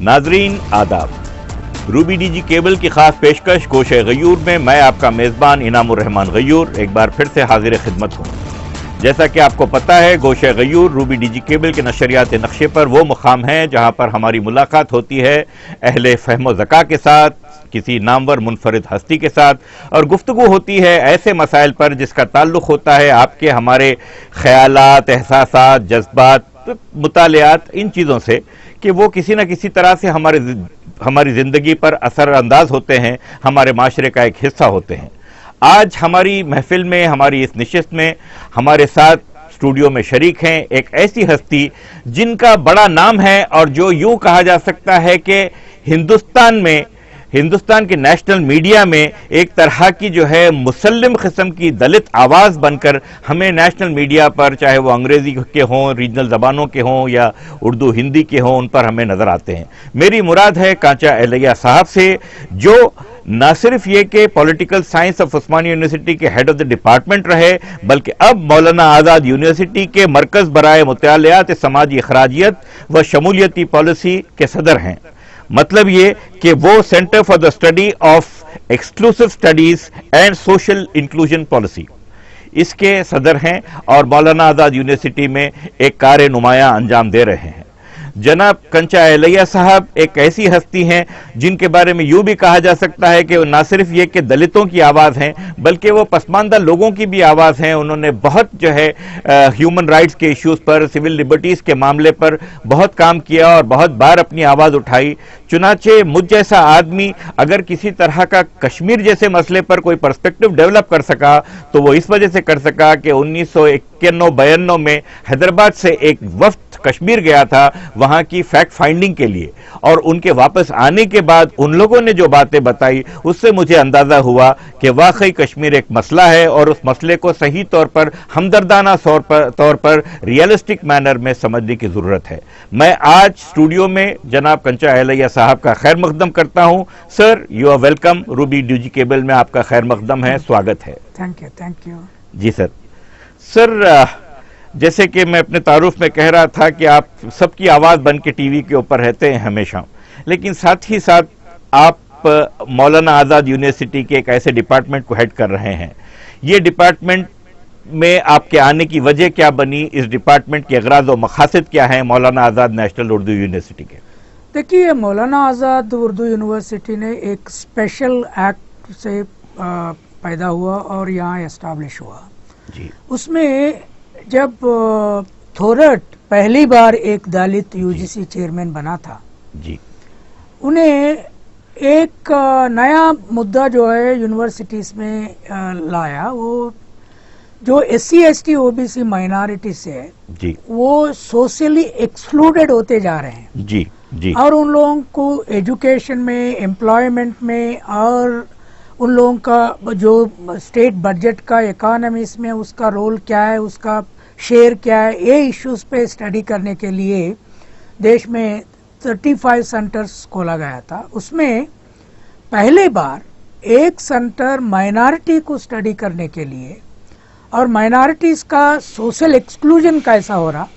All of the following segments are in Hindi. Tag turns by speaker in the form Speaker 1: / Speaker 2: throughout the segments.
Speaker 1: नाजरीन आदाब, रूबी डीजी केबल की खास पेशकश गोशे गयूर में मैं आपका मेज़बान इनामुर रहमान गयूर एक बार फिर से हाजिर खिदमत हूँ। जैसा कि आपको पता है, गोशे गयूर रूबी डीजी केबल के नशरियात नक्शे पर वो मुकाम है जहाँ पर हमारी मुलाकात होती है अहले फ़हम ज़का के साथ, किसी नामवर मुनफरिद हस्ती के साथ, और गुफ्तगू होती है ऐसे मसाइल पर जिसका ताल्लुक़ होता है आपके हमारे ख़यालात, एहसासात, जज्बात, मुतालियात, इन चीज़ों से कि वो किसी न किसी तरह से हमारी ज़िंदगी पर असरअंदाज होते हैं, हमारे माशरे का एक हिस्सा होते हैं। आज हमारी महफिल में, हमारी इस नशिस्त में हमारे साथ स्टूडियो में शरीक हैं एक ऐसी हस्ती जिनका बड़ा नाम है और जो यूं कहा जा सकता है कि हिंदुस्तान के नेशनल मीडिया में एक तरह की जो है मुसल्लिम किस्म की दलित आवाज़ बनकर हमें नेशनल मीडिया पर, चाहे वो अंग्रेज़ी के हों, रीजनल ज़बानों के हों या उर्दू हिंदी के हों, उन पर हमें नज़र आते हैं। मेरी मुराद है कांचा एलैया साहब से, जो न सिर्फ ये कि political science of Osmania university के हेड ऑफ द डिपार्टमेंट रहे, बल्कि अब मौलाना आज़ाद यूनिवर्सिटी के मरकज़ बराए मुतालियात समाजी अखराजियत व शमूलियती पॉलिसी के सदर हैं। मतलब ये कि वो centre for the study of exclusive studies and social inclusion policy, इसके सदर हैं और मौलाना आज़ाद यूनिवर्सिटी में एक कार नुमाया अंजाम दे रहे हैं। जनाब कंचा एलैया साहब एक ऐसी हस्ती हैं जिनके बारे में यूं भी कहा जा सकता है कि ना सिर्फ ये कि दलितों की आवाज़ हैं, बल्कि वो पसमानदा लोगों की भी आवाज़ हैं। उन्होंने बहुत जो है ह्यूमन राइट्स के इश्यूज़ पर, सिविल लिबर्टीज़ के मामले पर बहुत काम किया और बहुत बार अपनी आवाज़ उठाई। चुनाचे मुझ जैसा आदमी अगर किसी तरह का कश्मीर जैसे मसले पर कोई पर्सपेक्टिव डेवलप कर सका तो वो इस वजह से कर सका कि 1991-92 में हैदराबाद से एक वफ्द कश्मीर गया था वहां की फैक्ट फाइंडिंग के लिए, और उनके वापस आने के बाद उन लोगों ने जो बातें बताई उससे मुझे अंदाजा हुआ कि वाकई कश्मीर एक मसला है और उस मसले को सही तौर पर, हमदर्दाना तौर पर रियलिस्टिक मैनर में समझने की जरूरत है। मैं आज स्टूडियो में जनाब कंचा एलैया साहब का खैर मकदम करता हूं। Sir, you are welcome. Ruby DG cable में आपका खैर मकदम है, स्वागत है।
Speaker 2: Thank you
Speaker 1: ji sir. जैसे कि मैं अपने तारुफ में कह रहा था कि आप सबकी आवाज़ बन के टीवी के ऊपर रहते हैं हमेशा, लेकिन साथ ही साथ आप मौलाना आज़ाद यूनिवर्सिटी के एक ऐसे डिपार्टमेंट को हेड कर रहे हैं। ये डिपार्टमेंट में आपके आने की वजह क्या बनी? इस डिपार्टमेंट के अगराज और मकासद क्या हैं मौलाना आज़ाद नेशनल उर्दू यूनिवर्सिटी के?
Speaker 2: देखिए, मौलाना आज़ाद उर्दू यूनिवर्सिटी ने एक स्पेशल एक्ट से पैदा हुआ और यहाँ एस्टाब्लिश हुआ
Speaker 1: जी। उसमें
Speaker 2: जब थोरट पहली बार एक दलित यूजीसी चेयरमैन बना था
Speaker 1: जी,
Speaker 2: उन्हें एक नया मुद्दा जो है यूनिवर्सिटीज में लाया। वो जो एससी एसटी ओबीसी माइनॉरिटी से है
Speaker 1: जी, वो
Speaker 2: सोशली एक्सक्लूडेड होते जा रहे हैं
Speaker 1: जी जी,
Speaker 2: और उन लोगों को एजुकेशन में, एम्प्लॉयमेंट में और उन लोगों का जो स्टेट बजट का, इकोनॉमिक्स में उसका रोल क्या है, उसका शेयर क्या है, ये इश्यूज पे स्टडी करने के लिए देश में 35 सेंटर्स खोला गया था। उसमें पहले बार एक सेंटर माइनॉरिटी को स्टडी करने के लिए और माइनॉरिटीज का सोशल एक्सक्लूजन कैसा हो रहा,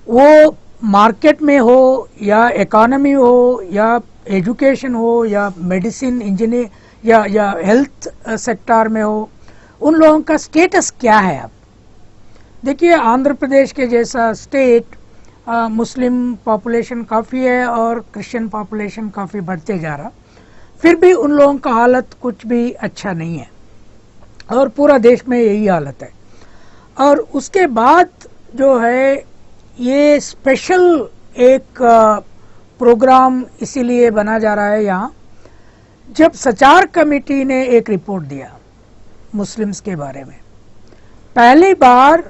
Speaker 2: वो मार्केट में हो या इकोनॉमी हो या एजुकेशन हो या मेडिसिन, इंजीनियर या हेल्थ सेक्टर में हो, उन लोगों का स्टेटस क्या है। अब देखिए, आंध्र प्रदेश के जैसा स्टेट मुस्लिम पॉपुलेशन काफ़ी है और क्रिश्चियन पॉपुलेशन काफ़ी बढ़ते जा रहा, फिर भी उन लोगों का हालत कुछ भी अच्छा नहीं है और पूरा देश में यही हालत है। और उसके बाद जो है ये स्पेशल एक प्रोग्राम इसीलिए बना जा रहा है यहाँ, जब सचार कमेटी ने एक रिपोर्ट दिया मुस्लिम्स के बारे में, पहली बार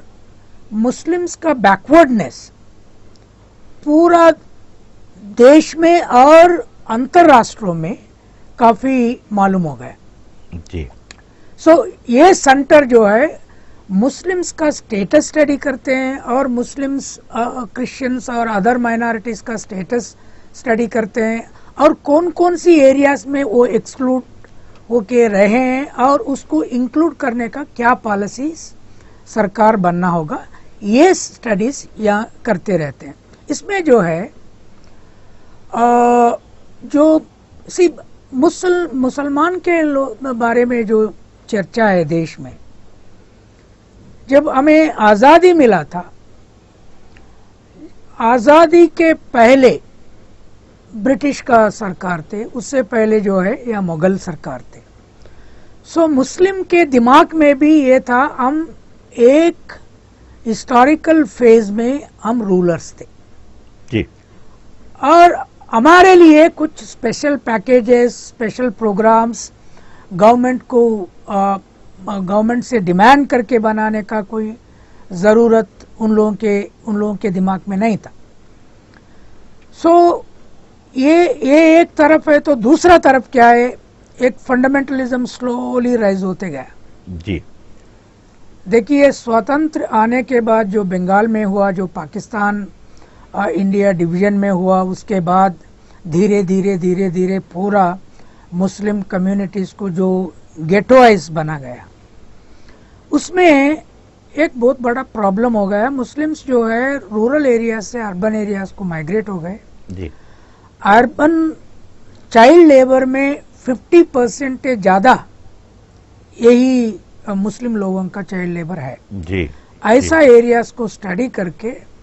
Speaker 2: मुस्लिम्स का बैकवर्डनेस पूरा देश में और अंतर्राष्ट्रों में काफी मालूम हो गया
Speaker 1: जी।
Speaker 2: ये सेंटर जो है मुस्लिम्स का स्टेटस स्टडी करते हैं और मुस्लिम्स, क्रिश्चियंस और अदर माइनॉरिटीज का स्टेटस स्टडी करते हैं और कौन कौन सी एरियाज में वो एक्सक्लूड होके रहे हैं और उसको इंक्लूड करने का क्या पॉलिसीज सरकार बनना होगा, ये स्टडीज यहाँ करते रहते हैं। इसमें जो है जो मुसलमान के बारे में जो चर्चा है देश में, जब हमें आज़ादी मिला था, आज़ादी के पहले ब्रिटिश का सरकार थे, उससे पहले जो है या मुगल सरकार थे। सो मुस्लिम के दिमाग में भी ये था, हम एक हिस्टोरिकल फेज में हम रूलर्स थे
Speaker 1: जी।
Speaker 2: और हमारे लिए कुछ special packages, special programs government से डिमांड करके बनाने का कोई ज़रूरत उन लोगों के दिमाग में नहीं था। सो ये एक तरफ है, तो दूसरा तरफ क्या है, एक फंडामेंटलिज्म स्लोली राइज होते गया
Speaker 1: जी।
Speaker 2: देखिए, स्वतंत्र आने के बाद जो बंगाल में हुआ, जो पाकिस्तान इंडिया डिवीजन में हुआ, उसके बाद धीरे धीरे पूरा मुस्लिम कम्युनिटीज़ को जो गेटोइज बना गया, उसमें एक बहुत बड़ा प्रॉब्लम हो गया। मुस्लिम्स जो है रूरल एरिया से अर्बन एरियाज को माइग्रेट हो गए
Speaker 1: जी।
Speaker 2: अर्बन चाइल्ड लेबर में 50% ज़्यादा यही मुस्लिम लोगों का चाइल्ड लेबर है
Speaker 1: जी।
Speaker 2: ऐसा एरियाज को स्टडी करके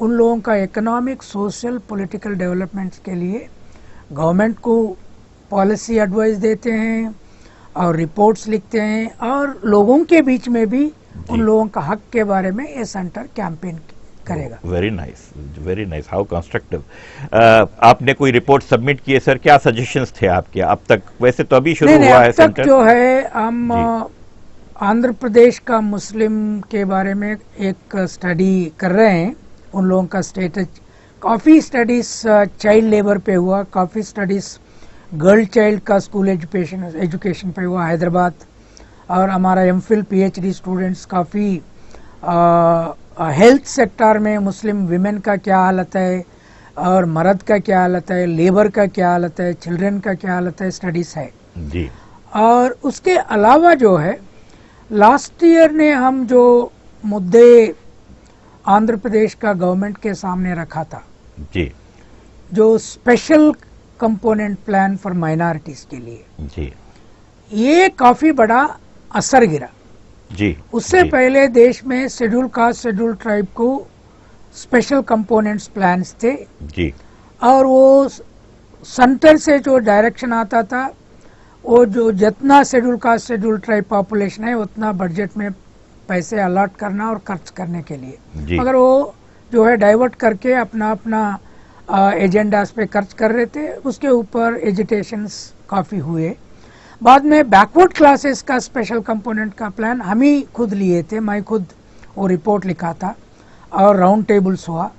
Speaker 2: उन लोगों का इकोनॉमिक, सोशल, पॉलिटिकल डेवलपमेंट के लिए गवर्नमेंट को पॉलिसी एडवाइस देते हैं और रिपोर्ट्स लिखते हैं, और लोगों के बीच में भी उन लोगों का हक के बारे में ये सेंटर कैंपेन करेगा।
Speaker 1: Very nice, how constructive. आपने कोई रिपोर्ट सबमिट की है सर? क्या सजेशंस थे आपके अब तक? वैसे तो अभी शुरू हुआ है सेंटर।
Speaker 2: जो है हम आंध्र प्रदेश का मुस्लिम के बारे में एक स्टडी कर रहे हैं, उन लोगों का स्टेटस। काफ़ी स्टडीज चाइल्ड लेबर पे हुआ, काफ़ी स्टडीज गर्ल चाइल्ड का स्कूल एजुकेशन पे हुआ हैदराबाद, और हमारा एमफिल पीएचडी स्टूडेंट्स काफ़ी हेल्थ सेक्टर में मुस्लिम विमेन का क्या हालत है और मर्द का क्या हालत है, लेबर का क्या हालत है, चिल्ड्रन का क्या हालत है, स्टडीज़ है
Speaker 1: जी।
Speaker 2: और उसके अलावा जो है लास्ट ईयर ने हम जो मुद्दे आंध्र प्रदेश का गवर्नमेंट के सामने रखा था
Speaker 1: जी,
Speaker 2: जो special component plan for minorities के लिए
Speaker 1: जी,
Speaker 2: ये काफ़ी बड़ा असर गिरा
Speaker 1: जी।
Speaker 2: उससे पहले देश में शेड्यूल कास्ट, शेड्यूल ट्राइब को स्पेशल कंपोनेंट्स प्लान्स थे
Speaker 1: जी,
Speaker 2: और वो सेंटर से जो डायरेक्शन आता था, वो जो जितना schedule caste, schedule tribe population है उतना बजट में पैसे अलॉट करना और खर्च करने के लिए, मगर वो जो है डाइवर्ट करके अपना एजेंडास पे खर्च कर रहे थे। उसके ऊपर एजिटेशंस काफ़ी हुए। बाद में बैकवर्ड क्लासेस का स्पेशल कंपोनेंट का प्लान हम ही खुद लिए थे, मैं खुद वो रिपोर्ट लिखा था और राउंड टेबल्स हुआ।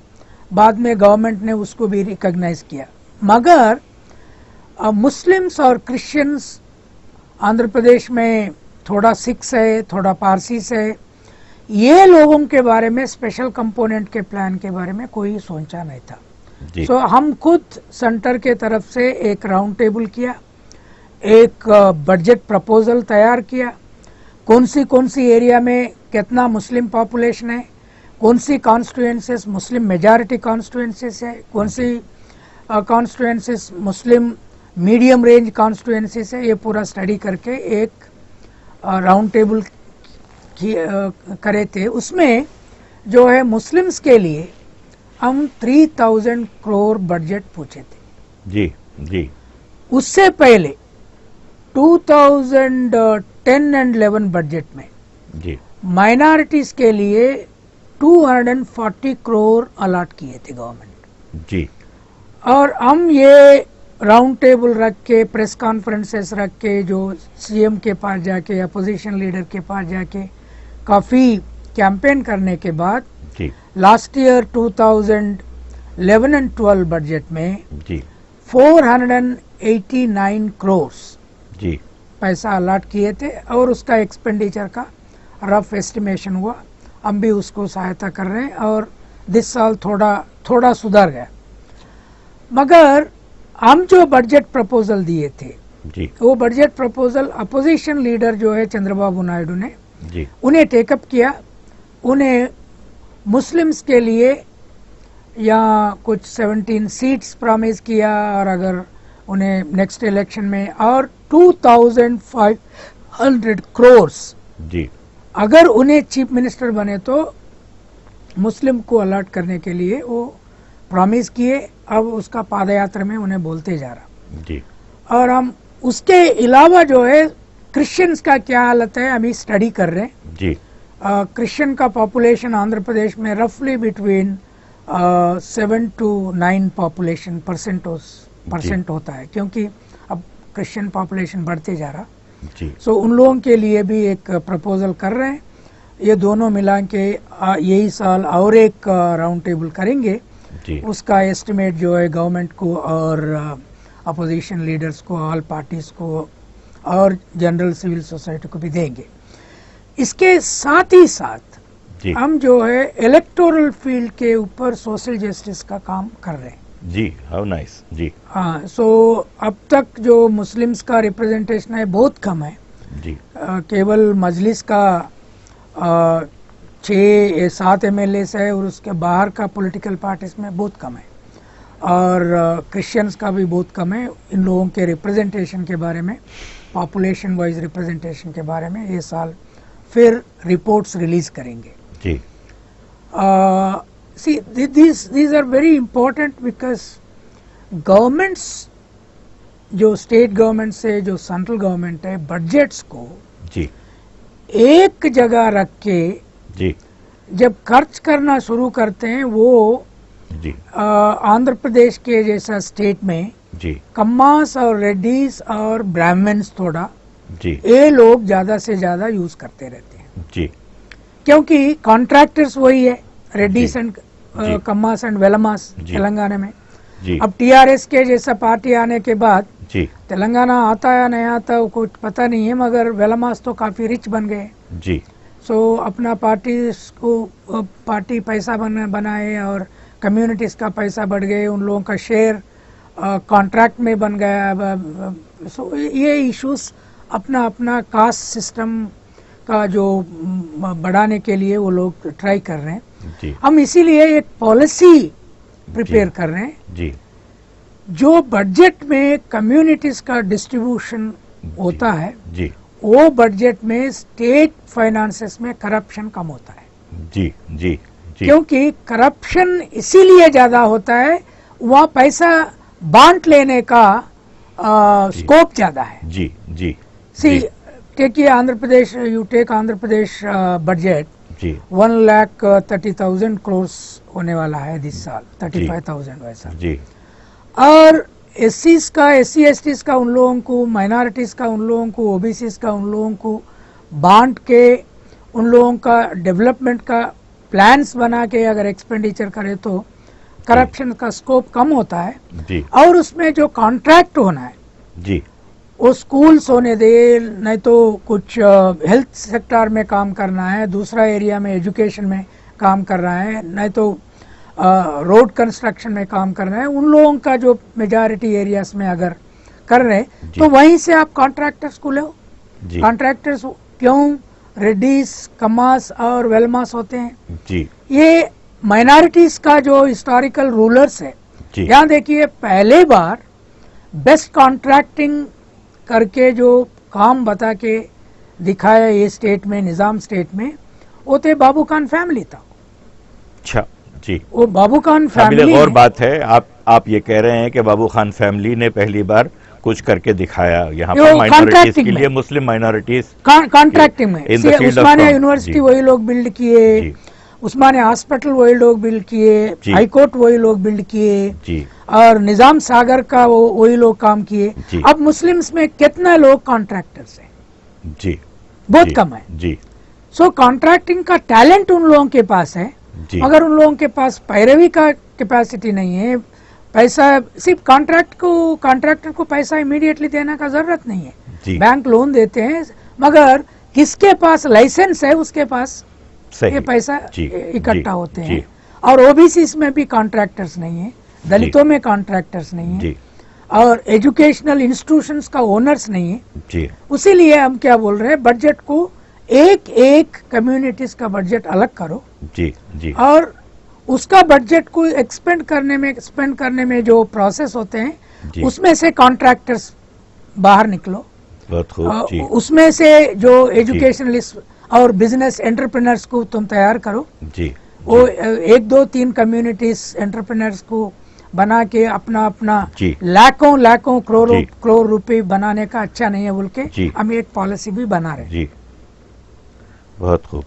Speaker 2: बाद में गवर्नमेंट ने उसको भी रिकॉग्नाइज किया, मगर मुस्लिम्स और क्रिश्चियंस आंध्र प्रदेश में थोड़ा सिख्स है, थोड़ा पारसीस है, ये लोगों के बारे में स्पेशल कंपोनेंट के प्लान के बारे में कोई सोचा नहीं था। सो हम खुद सेंटर के तरफ से एक राउंड टेबल किया, एक बजट प्रपोजल तैयार किया, कौन सी एरिया में कितना मुस्लिम पॉपुलेशन है, कौन सी कॉन्स्टिट्यूएंसीज मुस्लिम मेजॉरिटी कॉन्स्टिट्यूएंसीज है, कौन सी कॉन्स्टिट्यूएंसीज मुस्लिम मीडियम रेंज कॉन्स्टिट्यूएंसीज है, ये पूरा स्टडी करके एक राउंड टेबल करे थे। उसमें जो है मुस्लिम्स के लिए हम 3000 करोड़ बजट पूछे थे
Speaker 1: जी जी।
Speaker 2: उससे पहले 2010 एंड 11 बजट में
Speaker 1: जी
Speaker 2: माइनॉरिटीज के लिए 240 करोड़ अलॉट किए थे गवर्नमेंट
Speaker 1: जी। और
Speaker 2: हम ये राउंड टेबल रख के, प्रेस कॉन्फ्रेंसेस रख के, जो सीएम के पास जाके, अपोजिशन लीडर के पास जाके काफ़ी कैंपेन करने के बाद लास्ट ईयर 2011 एंड 12 बजट में 489 करोड़ जी पैसा अलॉट किए थे और उसका एक्सपेंडिचर का रफ एस्टिमेशन हुआ। हम भी उसको सहायता कर रहे हैं और दिस साल थोड़ा सुधर गया। मगर हम जो बजट प्रपोजल दिए थे जी, वो बजट प्रपोजल अपोजिशन लीडर जो है चंद्रबाबू नायडू ने जी उन्हें टेकअप किया। उन्हें मुस्लिम्स के लिए या कुछ 17 सीट्स प्रॉमिस किया, और अगर उन्हें नेक्स्ट इलेक्शन में और 2500 करोर्स
Speaker 1: जी
Speaker 2: अगर उन्हें चीफ मिनिस्टर बने तो मुस्लिम को अलर्ट करने के लिए वो प्रॉमिस किए। अब उसका पादयात्रा में उन्हें बोलते जा रहा
Speaker 1: जी।
Speaker 2: और हम उसके अलावा जो है क्रिश्चियंस का क्या हालत है अभी स्टडी कर रहे हैं
Speaker 1: जी।
Speaker 2: क्रिश्चियन का पॉपुलेशन आंध्र प्रदेश में रफली बिटवीन 7 to 9 पॉपुलेशन परसेंट होता है, क्योंकि अब क्रिश्चियन पॉपुलेशन बढ़ते जा रहा।
Speaker 1: जी
Speaker 2: सो उन लोगों के लिए भी एक प्रपोजल कर रहे हैं। ये दोनों मिला के यही साल और एक राउंड टेबल करेंगे
Speaker 1: जी।
Speaker 2: उसका एस्टिमेट जो है गवर्नमेंट को और अपोजिशन लीडर्स को, ऑल पार्टीज को और जनरल सिविल सोसाइटी को भी देंगे। इसके साथ ही साथ
Speaker 1: जी
Speaker 2: हम जो है इलेक्टोरल फील्ड के ऊपर सोशल जस्टिस का काम कर रहे हैं।
Speaker 1: जी। How nice. जी
Speaker 2: हाँ, सो अब तक जो मुस्लिम्स का रिप्रेजेंटेशन है बहुत कम है।
Speaker 1: जी
Speaker 2: केवल मजलिस का 6-7 MLAs है और उसके बाहर का पॉलिटिकल पार्टीज में बहुत कम है, और क्रिश्चियंस का भी बहुत कम है। इन लोगों के रिप्रेजेंटेशन के बारे में, पॉपुलेशन वाइज रिप्रेजेंटेशन के बारे में ये साल फिर रिपोर्ट्स रिलीज करेंगे।
Speaker 1: जी
Speaker 2: See, these are very important because governments, जो स्टेट गवर्नमेंट से जो सेंट्रल गवर्नमेंट है, बजट्स को
Speaker 1: जी
Speaker 2: एक जगह रख के
Speaker 1: जी
Speaker 2: जब खर्च करना शुरू करते हैं, वो
Speaker 1: जी
Speaker 2: आंध्र प्रदेश के जैसा स्टेट में
Speaker 1: जी
Speaker 2: कम्मास और रेड्डीज और ब्राह्मण्स थोड़ा
Speaker 1: जी
Speaker 2: ये लोग ज्यादा से ज्यादा यूज करते रहते हैं,
Speaker 1: जी
Speaker 2: क्योंकि कॉन्ट्रैक्टर्स वही है, रेड्डीज
Speaker 1: जी,
Speaker 2: एंड
Speaker 1: जी,
Speaker 2: कम्मास एंड वेलमास
Speaker 1: जी,
Speaker 2: तेलंगाना में।
Speaker 1: जी
Speaker 2: अब टीआरएस के जैसा पार्टी आने के बाद
Speaker 1: जी
Speaker 2: तेलंगाना आता या नहीं आता वो कुछ पता नहीं है, मगर वेलमास तो काफी रिच बन गए।
Speaker 1: जी
Speaker 2: सो अपना पार्टी पैसा बनाए और कम्युनिटीज का पैसा बढ़ गए, उन लोगों का शेयर कॉन्ट्रैक्ट में बन गया। सो ये इश्यूज अपना अपना कास्ट सिस्टम का जो बढ़ाने के लिए वो लोग ट्राई कर रहे हैं।
Speaker 1: जी
Speaker 2: हम इसीलिए एक पॉलिसी प्रिपेयर कर रहे हैं
Speaker 1: जी
Speaker 2: जो बजट में कम्युनिटीज का डिस्ट्रीब्यूशन होता है,
Speaker 1: जी
Speaker 2: वो बजट में स्टेट फाइनेंसेस में करप्शन कम होता है।
Speaker 1: जी जी जी
Speaker 2: क्योंकि करप्शन इसीलिए ज्यादा होता है, वहाँ पैसा बांट लेने का स्कोप ज्यादा है।
Speaker 1: जी जी
Speaker 2: see take Andhra Pradesh, you take Andhra Pradesh budget
Speaker 1: जी
Speaker 2: 1,30,000 करोड़ होने वाला है दिस साल, 35,000 वैसा।
Speaker 1: जी
Speaker 2: और एससीज का, SC STs का उन लोगों को, माइनॉरिटीज का उन लोगों को, ओबीसीज का उन लोगों को बांट के उन लोगों का डेवलपमेंट का प्लान्स बना के अगर एक्सपेंडिचर करे तो करप्शन का स्कोप कम होता है।
Speaker 1: जी
Speaker 2: और उसमें जो कॉन्ट्रैक्ट होना है
Speaker 1: जी
Speaker 2: वो स्कूल्स होने दे, नहीं तो कुछ हेल्थ सेक्टर में काम करना है, दूसरा एरिया में एजुकेशन में काम कर रहा है, नहीं तो रोड कंस्ट्रक्शन में काम करना है, उन लोगों का जो मेजॉरिटी एरियाज में अगर कर रहे हैं तो वहीं से आप कॉन्ट्रैक्टर्स को लो। कॉन्ट्रैक्टर्स क्यों रेड्डीज, कमास और वेलमास होते हैं?
Speaker 1: जी
Speaker 2: ये माइनॉरिटीज का जो हिस्टोरिकल रूलर्स है।
Speaker 1: जी
Speaker 2: यहाँ देखिए पहले बार बेस्ट कॉन्ट्रैक्टिंग करके जो काम बता के दिखाया ये स्टेट में, निजाम स्टेट में, वो थे बाबू खान फैमिली था।
Speaker 1: अच्छा जी,
Speaker 2: वो बाबू खान फैमिली
Speaker 1: और बात है, आप ये कह रहे हैं कि बाबू खान फैमिली ने पहली बार कुछ करके दिखाया यहाँ पर माइनॉरिटीज के लिए, मुस्लिम माइनॉरिटीज
Speaker 2: कॉन्ट्रैक्टिंग में। उस्मानिया यूनिवर्सिटी वही लोग बिल्ड किए, उस्मानिया हॉस्पिटल वही लोग बिल्ड किए, हाई कोर्ट वही लोग बिल्ड किए, और निजाम सागर का वही लोग काम किए। अब मुस्लिम्स में कितना लोग कॉन्ट्रैक्टर्स हैं?
Speaker 1: जी
Speaker 2: बहुत कम है।
Speaker 1: जी
Speaker 2: सो कॉन्ट्रैक्टिंग का टैलेंट उन लोगों के पास है, मगर उन लोगों के पास पैरवी का कैपेसिटी नहीं है। पैसा सिर्फ कॉन्ट्रैक्टर को पैसा इमीडिएटली देने का जरूरत नहीं है, बैंक लोन देते हैं, मगर किसके पास लाइसेंस है उसके पास ये पैसा इकट्ठा होते हैं। और ओबीसी में भी कॉन्ट्रैक्टर्स नहीं है, दलितों में कॉन्ट्रैक्टर्स नहीं है, और एजुकेशनल इंस्टीट्यूशंस का ओनर्स नहीं है। उसीलिए हम क्या बोल रहे हैं, बजट को एक कम्युनिटीज का बजट अलग करो
Speaker 1: जी जी,
Speaker 2: और उसका बजट को एक्सपेंड करने में जो प्रोसेस होते हैं,
Speaker 1: जी।
Speaker 2: उसमें से कॉन्ट्रैक्टर्स बाहर निकलो,
Speaker 1: बहुत खूब जी।
Speaker 2: उसमें से जो एजुकेशनलिस्ट और बिजनेस एंटरप्रेन्योर्स को तुम तैयार करो,
Speaker 1: जी।
Speaker 2: वो 1 2 3 कम्युनिटीज एंटरप्रेन्योर्स को बना के अपना
Speaker 1: जी।
Speaker 2: लाखों
Speaker 1: जी।
Speaker 2: करोड़ रुपए बनाने का अच्छा नहीं है बोल के
Speaker 1: जी।
Speaker 2: हम एक पॉलिसी भी बना रहे हैं।
Speaker 1: जी, बहुत खूब।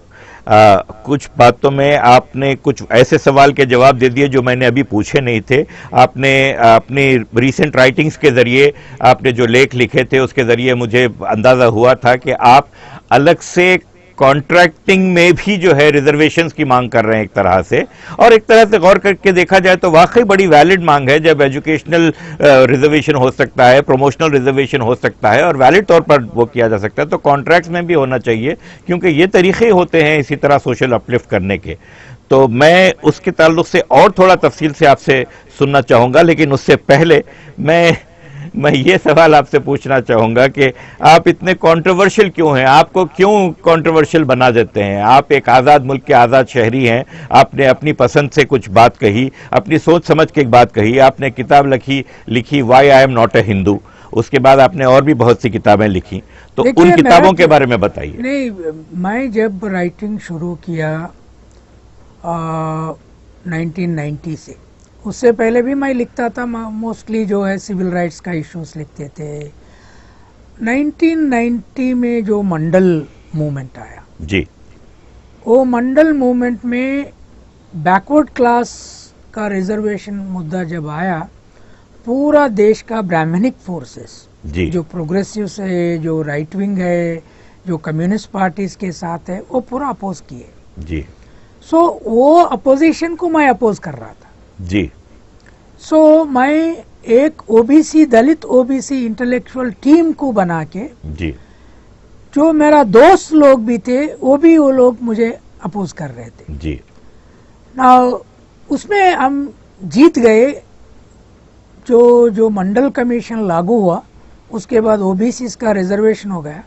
Speaker 1: कुछ बातों में आपने कुछ ऐसे सवाल के जवाब दे दिए जो मैंने अभी पूछे नहीं थे। आपने अपनी रीसेंट राइटिंग्स के जरिए, आपने जो लेख लिखे थे उसके जरिए मुझे अंदाजा हुआ था कि आप अलग से कॉन्ट्रैक्टिंग में भी जो है रिजर्वेशंस की मांग कर रहे हैं एक तरह से, और एक तरह से गौर करके देखा जाए तो वाकई बड़ी वैलिड मांग है। जब एजुकेशनल रिजर्वेशन हो सकता है, प्रमोशनल रिजर्वेशन हो सकता है और वैलिड तौर पर वो किया जा सकता है, तो कॉन्ट्रैक्ट्स में भी होना चाहिए, क्योंकि ये तरीके होते हैं इसी तरह सोशल अपलिफ्ट करने के। तो मैं उसके ताल्लुक से और थोड़ा तफसील से आपसे सुनना चाहूंगा, लेकिन उससे पहले मैं ये सवाल आपसे पूछना चाहूंगा कि आप इतने कंट्रोवर्शियल क्यों हैं? आपको क्यों कंट्रोवर्शियल बना देते हैं? आप एक आज़ाद मुल्क के आज़ाद शहरी हैं, आपने अपनी पसंद से कुछ बात कही, अपनी सोच समझ के एक बात कही, आपने किताब लिखी why I am not a Hindu, उसके बाद आपने और भी बहुत सी किताबें लिखी, तो उन किताबों के बारे में बताइए।
Speaker 2: नहीं, मैं जब राइटिंग शुरू किया 1990 से, उससे पहले भी मैं लिखता था, मोस्टली जो है सिविल राइट्स का इश्यूज लिखते थे। 1990 में जो मंडल मूवमेंट आया
Speaker 1: जी,
Speaker 2: वो मंडल मूवमेंट में बैकवर्ड क्लास का रिजर्वेशन मुद्दा जब आया, पूरा देश का ब्राह्मणिक फोर्सेस
Speaker 1: जी,
Speaker 2: जो प्रोग्रेसिव है, जो राइट विंग है, जो कम्युनिस्ट पार्टीज के साथ है, वो पूरा अपोज किए
Speaker 1: जी।
Speaker 2: सो वो अपोजिशन को मैं अपोज कर रहा था
Speaker 1: जी।
Speaker 2: सो मैं एक ओबीसी, दलित ओबीसी इंटेलेक्चुअल टीम को बना के,
Speaker 1: जी,
Speaker 2: जो मेरा दोस्त लोग भी थे वो लोग मुझे अपोज कर रहे थे
Speaker 1: जी।
Speaker 2: ना, उसमें हम जीत गए। जो मंडल कमीशन लागू हुआ, उसके बाद ओबीसी का रिजर्वेशन हो गया,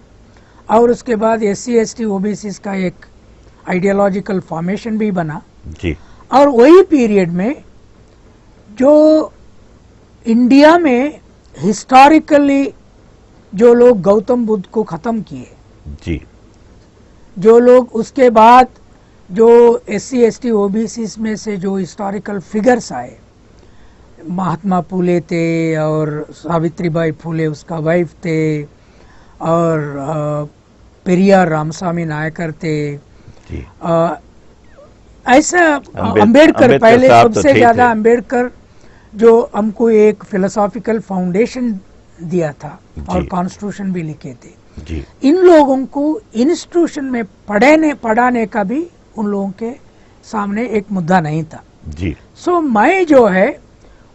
Speaker 2: और उसके बाद SC ST ओबीसी का एक आइडियोलॉजिकल फॉर्मेशन भी बना।
Speaker 1: जी।
Speaker 2: और वही पीरियड में जो इंडिया में हिस्टोरिकली जो लोग गौतम बुद्ध को खत्म किए,
Speaker 1: जी,
Speaker 2: जो लोग उसके बाद जो SC ST ओबीसी में से जो हिस्टोरिकल फिगर्स आए, महात्मा फूले थे और सावित्रीबाई फूले उसका वाइफ थे, और पेरियार रामस्वामी नायकर थे,
Speaker 1: जी।
Speaker 2: ऐसा अंबेडकर पहले,
Speaker 1: साहब तो
Speaker 2: सबसे
Speaker 1: थे।
Speaker 2: ज्यादा अंबेडकर जो हमको एक फिलोसॉफिकल फाउंडेशन दिया था और
Speaker 1: जी।
Speaker 2: कॉन्स्टिट्यूशन भी लिखे थे।
Speaker 1: जी।
Speaker 2: इन लोगों को इंस्टीट्यूशन में पढ़ाने का भी उन लोगों के सामने एक मुद्दा नहीं था।
Speaker 1: जी।
Speaker 2: सो मैं जो है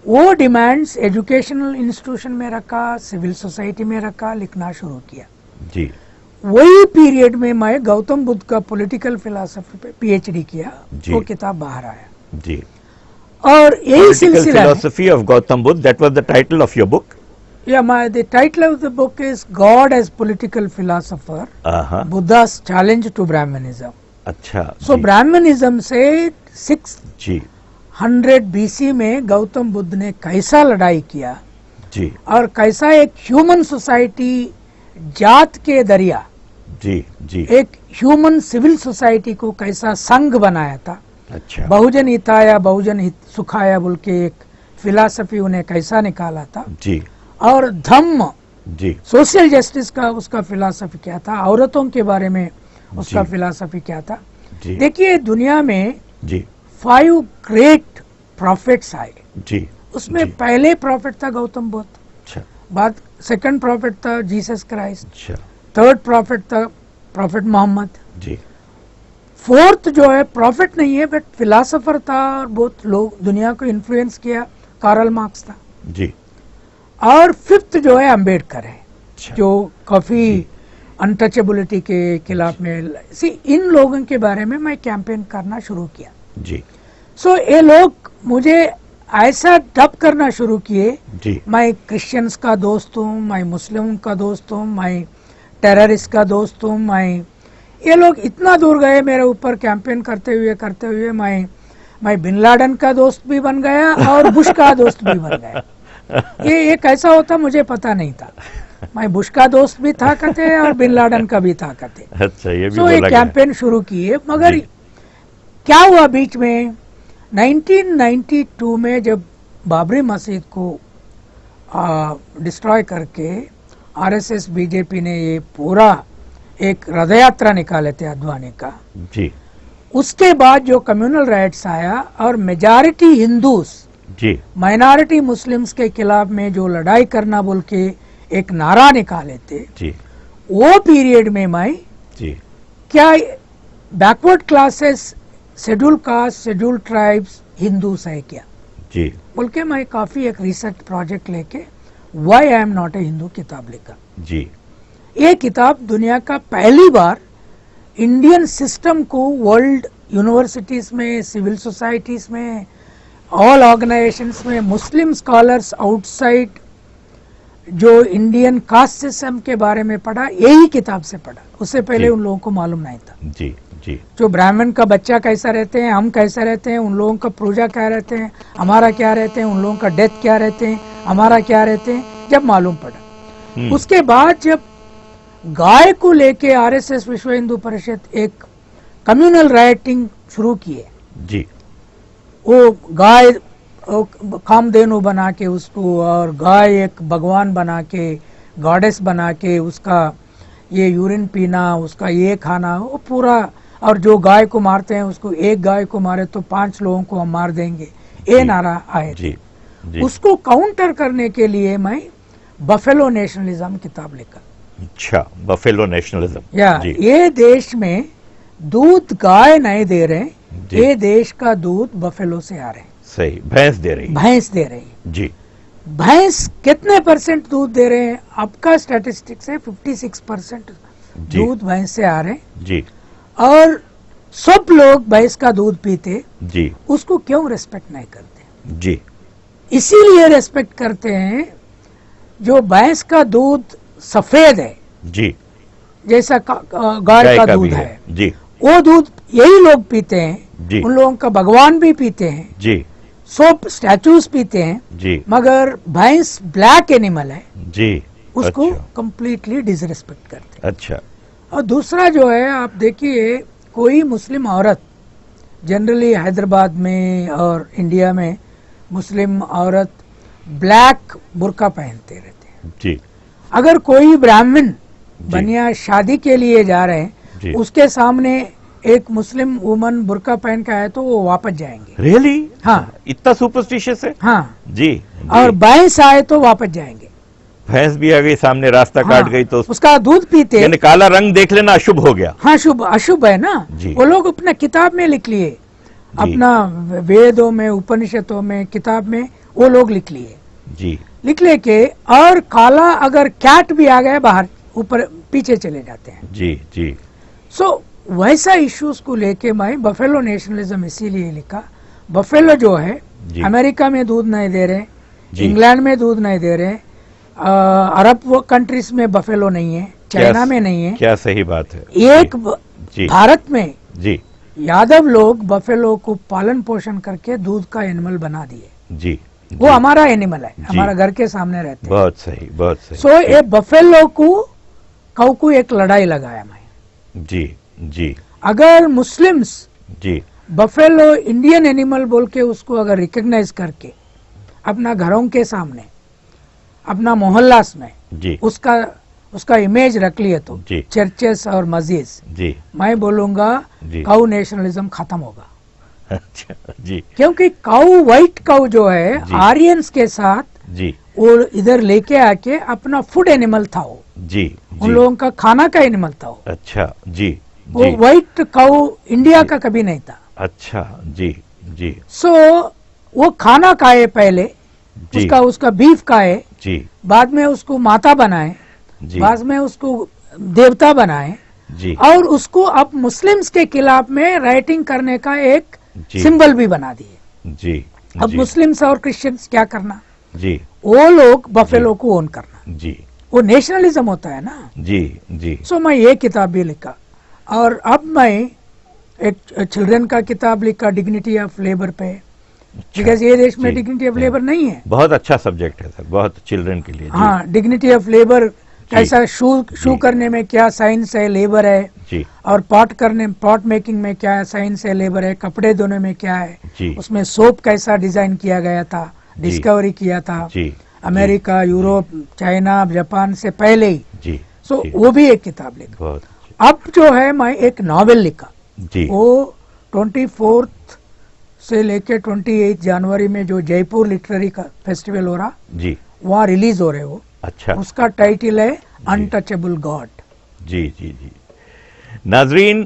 Speaker 2: वो डिमांड्स एजुकेशनल इंस्टीट्यूशन में रखा, सिविल सोसाइटी में रखा, लिखना शुरू किया।
Speaker 1: जी।
Speaker 2: वही पीरियड में मैं गौतम बुद्ध का पॉलिटिकल फिलॉसफी पे PhD किया,
Speaker 1: जी।
Speaker 2: वो किताब बाहर आया,
Speaker 1: जी।
Speaker 2: और यही सिलसिला
Speaker 1: philosophy of Gautam Buddha, that was the title of your book?
Speaker 2: The title of the book is god as political philosopher, Buddha's challenge to Brahmanism.
Speaker 1: अच्छा।
Speaker 2: सो ब्राह्मणिज्म से 600 BC में गौतम बुद्ध ने कैसा लड़ाई किया,
Speaker 1: जी,
Speaker 2: और कैसा एक ह्यूमन सोसाइटी, जात के दरिया,
Speaker 1: जी, जी,
Speaker 2: एक ह्यूमन सिविल सोसाइटी को कैसा संघ बनाया था।
Speaker 1: अच्छा।
Speaker 2: बहुजन हिताया बहुजन हित सुखाया बोल के एक फिलॉसफी उन्हें कैसा निकाला था,
Speaker 1: जी,
Speaker 2: और धम्म,
Speaker 1: जी,
Speaker 2: सोशल जस्टिस का उसका फिलॉसफी क्या था, औरतों के बारे में उसका
Speaker 1: जी।
Speaker 2: फिलॉसफी क्या था।
Speaker 1: जी,
Speaker 2: देखिए दुनिया में
Speaker 1: जी,
Speaker 2: 5 ग्रेट प्रॉफिट्स आए,
Speaker 1: जी,
Speaker 2: उसमें
Speaker 1: जी।
Speaker 2: पहले प्रॉफिट था गौतम बुद्ध,
Speaker 1: अच्छा,
Speaker 2: बाद सेकंड प्रॉफिट था जीसस क्राइस्ट,
Speaker 1: अच्छा,
Speaker 2: थर्ड प्रॉफिट था प्रॉफिट मोहम्मद,
Speaker 1: जी,
Speaker 2: फोर्थ जो है प्रॉफिट नहीं है बट फिलोसोफर था और बहुत लोग दुनिया को इन्फ्लुएंस किया, कार्ल मार्क्स था,
Speaker 1: जी,
Speaker 2: और फिफ्थ जो है अंबेडकर है,
Speaker 1: अच्छा,
Speaker 2: जो काफी अनटचेबिलिटी के खिलाफ में। इन लोगों के बारे में मैं कैंपेन करना शुरू किया।
Speaker 1: जी,
Speaker 2: सो ये लोग मुझे ऐसा डब करना शुरू किए,
Speaker 1: जी,
Speaker 2: मैं क्रिश्चियंस का दोस्त हूँ, मैं मुस्लिम का दोस्त हूँ, मैं टेररिस्ट का दोस्त हूँ, ये लोग इतना दूर गए मेरे ऊपर कैंपेन करते हुए मैं मैं बिन लादेन का दोस्त भी बन गया और बुश का दोस्त भी बन गया। ये कैसा होता मुझे पता नहीं था। मैं बुश का दोस्त भी था कहते और बिन लादेन का भी था कहते।
Speaker 1: अच्छा, ये भी
Speaker 2: तो
Speaker 1: बोला
Speaker 2: एक
Speaker 1: गया।
Speaker 2: कैंपेन शुरू किए, मगर क्या हुआ बीच में 1992 में जब बाबरी मस्जिद को डिस्ट्रॉय करके आरएसएस बीजेपी ने ये पूरा एक रथ यात्रा निकाले थे अद्वानी का
Speaker 1: जी
Speaker 2: उसके बाद जो कम्युनल राइट्स आया और मेजॉरिटी हिंदूज
Speaker 1: जी
Speaker 2: माइनॉरिटी मुस्लिम्स के खिलाफ में जो लड़ाई करना बोल के एक नारा निकाले थे,
Speaker 1: जी
Speaker 2: वो पीरियड में मैं
Speaker 1: जी
Speaker 2: क्या backward classes, schedule caste, schedule tribes Hindus है क्या
Speaker 1: जी
Speaker 2: बोल के मैं काफी एक रिसर्च प्रोजेक्ट लेके why I am not a Hindu किताब लिखा।
Speaker 1: जी
Speaker 2: ये किताब दुनिया का पहली बार इंडियन सिस्टम को वर्ल्ड यूनिवर्सिटीज में, सिविल सोसाइटीज में, ऑल ऑर्गेनाइजेशंस में मुस्लिम स्कॉलर्स आउटसाइड जो इंडियन कास्ट सिस्टम के बारे में पढ़ा, यही किताब से पढ़ा। उससे पहले उन लोगों को मालूम नहीं था।
Speaker 1: जी जी
Speaker 2: जो ब्राह्मण का बच्चा कैसा रहते हैं, हम कैसा रहते हैं, उन लोगों का पूजा क्या रहते हैं, हमारा क्या रहते हैं, उन लोगों का डेथ क्या रहते हैं, हमारा क्या रहते हैं, जब मालूम पड़ा। उसके बाद जब गाय को लेके आरएसएस विश्व हिंदू परिषद एक कम्युनल राइटिंग शुरू किए,
Speaker 1: जी
Speaker 2: वो गाय कामधेनु बना के उसको और गाय एक भगवान बना के, गॉडेस बना के उसका ये यूरिन पीना, उसका ये खाना, वो पूरा, और जो गाय को मारते हैं उसको, एक गाय को मारे तो 5 लोगों को हम मार देंगे, ये नारा आए।
Speaker 1: जी जी
Speaker 2: उसको काउंटर करने के लिए मैं बफेलो नेशनलिज्म किताब लिखा।
Speaker 1: अच्छा, बफेलो नेशनलिज्म।
Speaker 2: या
Speaker 1: जी
Speaker 2: ये देश में दूध गाय नहीं दे रहे,
Speaker 1: जी।
Speaker 2: ये देश का दूध बफेलो से आ रहे,
Speaker 1: सही, भैंस दे रही।
Speaker 2: भैंस दे रही।
Speaker 1: जी
Speaker 2: भैंस कितने % दूध दे रहे हैं? आपका स्टैटिस्टिक्स है 56%
Speaker 1: जी।
Speaker 2: दूध भैंस से आ रहे हैं।
Speaker 1: जी
Speaker 2: और सब लोग भैंस का दूध पीते,
Speaker 1: जी
Speaker 2: उसको क्यों रेस्पेक्ट नहीं करते?
Speaker 1: जी
Speaker 2: इसीलिए रेस्पेक्ट करते हैं जो भैंस का दूध सफेद है,
Speaker 1: जी
Speaker 2: जैसा गाय का दूध
Speaker 1: भी
Speaker 2: है,
Speaker 1: जी
Speaker 2: वो दूध यही लोग पीते हैं।
Speaker 1: जी।
Speaker 2: उन लोगों का भगवान भी पीते हैं,
Speaker 1: जी
Speaker 2: सब स्टैचूज पीते हैं,
Speaker 1: जी
Speaker 2: मगर भैंस ब्लैक एनिमल है,
Speaker 1: जी
Speaker 2: उसको
Speaker 1: अच्छा
Speaker 2: कंप्लीटली डिसरेस्पेक्ट करते हैं।
Speaker 1: अच्छा
Speaker 2: और दूसरा जो है, आप देखिए कोई मुस्लिम औरत, जनरली हैदराबाद में और इंडिया में मुस्लिम औरत ब्लैक बुर्का पहनते रहते हैं।
Speaker 1: जी
Speaker 2: अगर कोई ब्राह्मण बनिया शादी के लिए जा रहे
Speaker 1: जी।
Speaker 2: हैं, उसके सामने एक मुस्लिम वुमन बुर्का पहन के आए तो वो वापस जाएंगे।
Speaker 1: रियली?
Speaker 2: हाँ
Speaker 1: इतना सुपरस्टिशियस है?
Speaker 2: हाँ।
Speaker 1: जी
Speaker 2: और भैंस आए तो वापस जाएंगे।
Speaker 1: भैंस भी आ गई सामने, रास्ता
Speaker 2: हाँ,
Speaker 1: काट गई तो
Speaker 2: उसका दूध पीते।
Speaker 1: यानी काला रंग देख लेना अशुभ हो गया।
Speaker 2: हाँ, शुभ अशुभ है ना।
Speaker 1: जी।
Speaker 2: वो लोग अपना किताब में लिख लिए, अपना वेदों में, उपनिषदों में, किताब में वो लोग लिख लिए,
Speaker 1: जी
Speaker 2: लिख लेके, और काला अगर कैट भी आ गया बाहर, ऊपर पीछे चले जाते हैं।
Speaker 1: जी जी
Speaker 2: सो वैसा इश्यूज को लेके मैं बफेलो नेशनलिज्म इसीलिए लिखा। बफेलो जो है
Speaker 1: जी।
Speaker 2: अमेरिका में दूध नहीं दे रहे,
Speaker 1: जी।
Speaker 2: इंग्लैंड में दूध नहीं दे रहे, अरब कंट्रीज में बफेलो नहीं है, चाइना में नहीं है।
Speaker 1: क्या सही बात है।
Speaker 2: एक
Speaker 1: जी
Speaker 2: भारत में
Speaker 1: जी
Speaker 2: यादव लोग बफेलो को पालन पोषण करके दूध का एनिमल बना दिए।
Speaker 1: जी
Speaker 2: वो हमारा एनिमल है, हमारा घर के सामने रहते हैं।
Speaker 1: बहुत सही, बहुत सही।
Speaker 2: सो ये बफेलो को एक लड़ाई लगाया मैं।
Speaker 1: जी जी
Speaker 2: अगर मुस्लिम्स
Speaker 1: जी
Speaker 2: बफेलो इंडियन एनिमल बोल के उसको अगर रिकॉग्नाइज करके अपना घरों के सामने, अपना मोहल्लास में
Speaker 1: जी
Speaker 2: उसका इमेज रख लिए तो
Speaker 1: जी।
Speaker 2: चर्चेस और मस्जिद,
Speaker 1: जी
Speaker 2: मैं बोलूंगा
Speaker 1: जी।
Speaker 2: काउ नेशनलिज्म खत्म होगा।
Speaker 1: अच्छा जी
Speaker 2: क्योंकि काउ, व्हाइट काउ जो है
Speaker 1: जी।
Speaker 2: आर्यंस के साथ
Speaker 1: जी
Speaker 2: वो इधर लेके आके अपना फूड एनिमल था, वो
Speaker 1: जी
Speaker 2: उन
Speaker 1: जी।
Speaker 2: लोगों का खाना का एनिमल था वो।
Speaker 1: अच्छा जी
Speaker 2: वो
Speaker 1: जी
Speaker 2: व्हाइट काउ इंडिया का कभी नहीं था।
Speaker 1: अच्छा जी जी
Speaker 2: सो वो खाना खाए पहले,
Speaker 1: जी
Speaker 2: उसका बीफ खाए,
Speaker 1: जी
Speaker 2: बाद में उसको माता बनाए,
Speaker 1: जी
Speaker 2: बाद में उसको देवता बनाए,
Speaker 1: जी
Speaker 2: और उसको अब मुस्लिम्स के खिलाफ में राइटिंग करने का एक
Speaker 1: जी।
Speaker 2: सिंबल भी बना दिए।
Speaker 1: जी
Speaker 2: अब
Speaker 1: जी
Speaker 2: मुस्लिम्स और क्रिश्चियंस क्या करना?
Speaker 1: जी
Speaker 2: वो लोग बफेलो को ओन करना,
Speaker 1: जी
Speaker 2: वो नेशनलिज्म होता है ना।
Speaker 1: जी जी
Speaker 2: सो मैं ये किताब भी लिखा, और अब मैं एक चिल्ड्रन का किताब लिखा डिग्निटी ऑफ लेबर पे, बिकॉज ये देश में डिग्निटी ऑफ लेबर नहीं है।
Speaker 1: बहुत अच्छा सब्जेक्ट है सर, बहुत चिल्ड्रन के लिए।
Speaker 2: हाँ, डिग्निटी ऑफ लेबर कैसा, शू करने में क्या साइंस है, लेबर है
Speaker 1: जी,
Speaker 2: और पॉट मेकिंग में क्या साइंस है, लेबर है, कपड़े धोने में क्या है
Speaker 1: जी,
Speaker 2: उसमें सोप कैसा डिजाइन किया गया था, डिस्कवरी किया था
Speaker 1: जी,
Speaker 2: अमेरिका, यूरोप, चाइना, जापान से पहले ही।
Speaker 1: जी,
Speaker 2: सो
Speaker 1: जी,
Speaker 2: वो भी एक किताब लिखा।
Speaker 1: बहुत
Speaker 2: अब जो है मैं एक नॉवेल लिखा,
Speaker 1: जी,
Speaker 2: वो 24 से लेके 28 जनवरी में जो जयपुर लिटरेरी का फेस्टिवल हो रहा,
Speaker 1: जी,
Speaker 2: वहाँ रिलीज हो रहे हो।
Speaker 1: अच्छा,
Speaker 2: उसका टाइटल है अनटचेबल गॉड।
Speaker 1: जी, जी, जी। नाजरीन,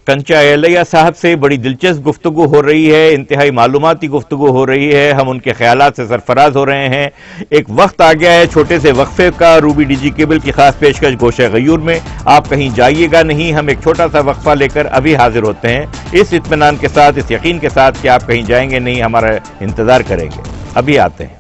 Speaker 1: कंचा एलैया साहब से बड़ी दिलचस्प गुफ्तगू हो रही है, इंतहाई मालूमाती गुफ्तगू हो रही है, हम उनके ख्यालात से सरफराज हो रहे हैं। एक वक्त आ गया है छोटे से वक्फे का। रूबी डीजी केबल की खास पेशकश गोशे गयूर में, आप कहीं जाइएगा नहीं, हम एक छोटा सा वक्फा लेकर अभी हाजिर होते हैं, इस इत्मीनान के साथ, इस यकीन के साथ कि आप कहीं जाएंगे नहीं, हमारा इंतजार करेंगे। अभी आते हैं।